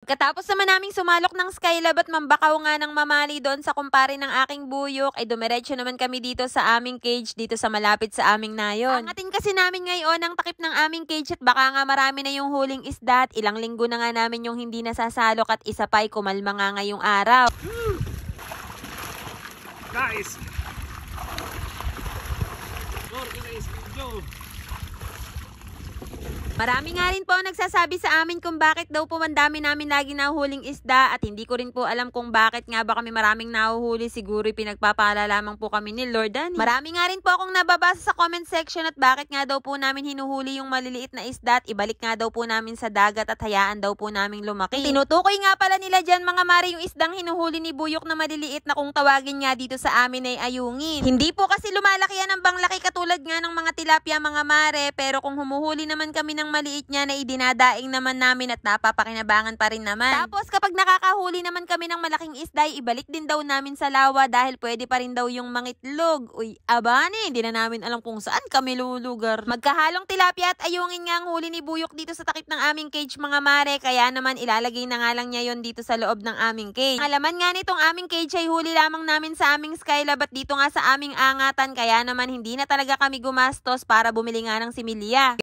Katapos naman naming sumalok ng Skylab at mambakaw nga ng mamali doon sa kumpare ng aking buyok, ay dumiretso naman kami dito sa aming cage, dito sa malapit sa aming nayon. Angatin kasi namin ngayon ang takip ng aming cage at baka nga marami na yung huling isda at ilang linggo na nga namin yung hindi nasasalok at isa pa'y kumalma nga ngayong araw. Guys! Go! Marami nga rin po ang nagsasabi sa amin kung bakit daw po mandami namin lagi nahuhuling isda at hindi ko rin po alam kung bakit nga ba kami maraming nahuhuli. Siguro pinagpapala lamang po kami ni Lord Danny. Marami nga rin po akong nababasa sa comment section at bakit nga daw po namin hinuhuli yung maliliit na isda at ibalik nga daw po namin sa dagat at hayaan daw po naming lumaki. Tinutukoy nga pala nila dyan mga mare yung isdang hinuhuli ni Buyok na maliliit na kung tawagin nga dito sa amin ay ayungin. Hindi po kasi lumalaki yan ng banglaki katulad nga ng mga tilapia mga mare, pero kung humuhuli naman kami ng maliit niya na idinadaing naman namin at napapakinabangan pa rin naman. Tapos kapag nakakahuli naman kami ng malaking isda, ibalik din daw namin sa lawa dahil pwede pa rin daw yung mangitlog. Uy, abani, hindi na namin alam kung saan kami lulugar. Magkahalong tilapia at ayungin nga ang huli ni Buyok dito sa takip ng aming cage mga mare, kaya naman ilalagay na nga lang niya yon dito sa loob ng aming cage. Ang alaman nga nitong aming cage ay huli lamang namin sa aming Skylab at dito nga sa aming angatan, kaya naman hindi na talaga kami gumastos para bumili nga ng similya.